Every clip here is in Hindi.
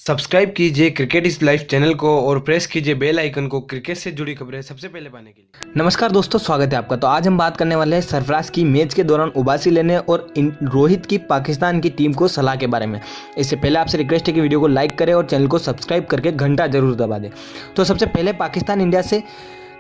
सब्सक्राइब कीजिए क्रिकेट इज लाइफ चैनल को और प्रेस कीजिए बेल आइकन को क्रिकेट से जुड़ी खबरें सबसे पहले पाने के लिए। नमस्कार दोस्तों, स्वागत है आपका। तो आज हम बात करने वाले हैं सरफराज की मैच के दौरान उबासी लेने और रोहित की पाकिस्तान की टीम को सलाह के बारे में। इससे पहले आपसे रिक्वेस्ट है कि वीडियो को लाइक करें और चैनल को सब्सक्राइब करके घंटा जरूर दबा दें। तो सबसे पहले पाकिस्तान इंडिया से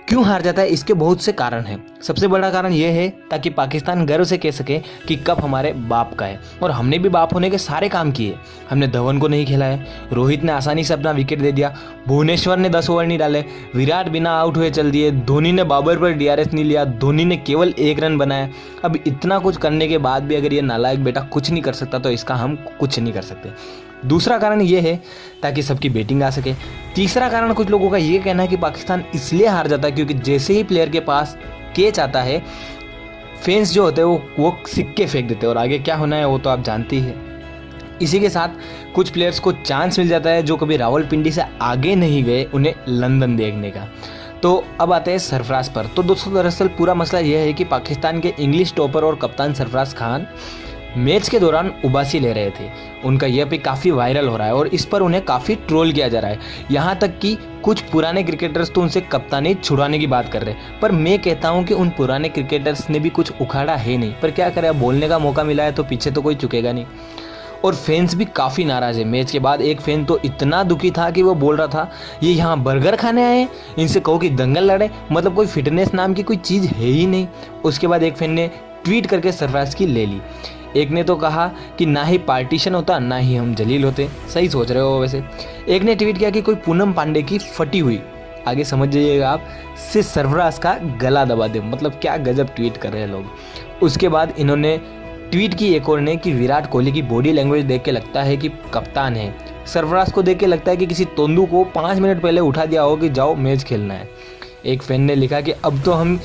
क्यों हार जाता है, इसके बहुत से कारण हैं। सबसे बड़ा कारण यह है ताकि पाकिस्तान गर्व से कह सके कि कप हमारे बाप का है और हमने भी बाप होने के सारे काम किए। हमने धवन को नहीं खेला है, रोहित ने आसानी से अपना विकेट दे दिया, भुवनेश्वर ने 10 ओवर नहीं डाले, विराट बिना आउट हुए चल दिए, धोनी ने बाबर पर DRS नहीं लिया, धोनी ने केवल 1 रन बनाया। अब इतना कुछ करने के बाद भी अगर ये नालायक बेटा कुछ नहीं कर सकता तो इसका हम कुछ नहीं कर सकते। दूसरा कारण ये है ताकि सबकी बैटिंग आ सके। तीसरा कारण कुछ लोगों का ये कहना है कि पाकिस्तान इसलिए हार जाता है क्योंकि जैसे ही प्लेयर के पास कैच आता है, फैंस जो होते हैं वो सिक्के फेंक देते हैं और आगे क्या होना है वो तो आप जानते ही हैं। इसी के साथ कुछ प्लेयर्स को चांस मिल जाता है जो कभी रावलपिंडी से आगे नहीं गए, उन्हें लंदन देखने का। तो अब आते हैं सरफराज पर। तो दोस्तों, दरअसल पूरा मसला यह है कि पाकिस्तान के इंग्लिश टॉपर और कप्तान सरफराज खान मैच के दौरान उबासी ले रहे थे। उनका यह भी काफ़ी वायरल हो रहा है और इस पर उन्हें काफ़ी ट्रोल किया जा रहा है। यहाँ तक कि कुछ पुराने क्रिकेटर्स तो उनसे कप्तानी छुड़ाने की बात कर रहे हैं। पर मैं कहता हूँ कि उन पुराने क्रिकेटर्स ने भी कुछ उखाड़ा है नहीं, पर क्या करें, बोलने का मौका मिला है तो पीछे तो कोई चुकेगा नहीं। और फैंस भी काफ़ी नाराज़ है। मैच के बाद एक फैन तो इतना दुखी था कि वो बोल रहा था ये यहाँ बर्गर खाने आए हैं, इनसे कहो कि दंगल लड़े, मतलब कोई फिटनेस नाम की कोई चीज़ है ही नहीं। उसके बाद एक फैन ने ट्वीट करके सरफराज की ले ली। एक ने तो कहा कि ना ही पार्टीशन होता ना ही हम जलील होते। सही सोच रहे हो वैसे। एक ने ट्वीट किया कि कोई पूनम पांडे की फटी हुई, आगे समझ जाइएगा आप, से सरफराज का गला दबा दे। मतलब क्या गजब ट्वीट कर रहे हैं लोग। उसके बाद इन्होंने ट्वीट की एक और ने कि विराट कोहली की बॉडी लैंग्वेज देख के लगता है कि कप्तान है, सरफराज को देख के लगता है कि किसी तोंदू को 5 मिनट पहले उठा दिया हो कि जाओ मैच खेलना है। एक फैन ने लिखा कि अब तो हम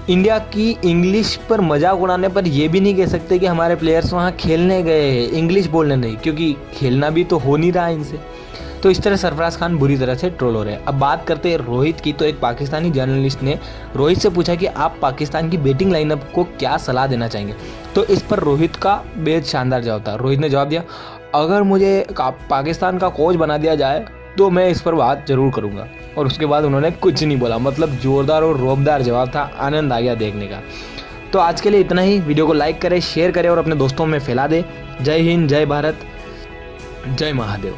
इंडिया की इंग्लिश पर मजाक उड़ाने पर यह भी नहीं कह सकते कि हमारे प्लेयर्स वहाँ खेलने गए हैं, इंग्लिश बोलने नहीं, क्योंकि खेलना भी तो हो नहीं रहा इनसे। तो इस तरह सरफराज खान बुरी तरह से ट्रोल हो रहे हैं। अब बात करते हैं रोहित की। तो एक पाकिस्तानी जर्नलिस्ट ने रोहित से पूछा कि आप पाकिस्तान की बैटिंग लाइनअप को क्या सलाह देना चाहेंगे। तो इस पर रोहित का बेहद शानदार जवाब था। रोहित ने जवाब दिया, अगर मुझे पाकिस्तान का कोच बना दिया जाए तो मैं इस पर बात जरूर करूंगा। और उसके बाद उन्होंने कुछ नहीं बोला। मतलब जोरदार और रौबदार जवाब था, आनंद आ गया देखने का। तो आज के लिए इतना ही। वीडियो को लाइक करें, शेयर करें और अपने दोस्तों में फैला दें। जय हिंद, जय भारत, जय महादेव।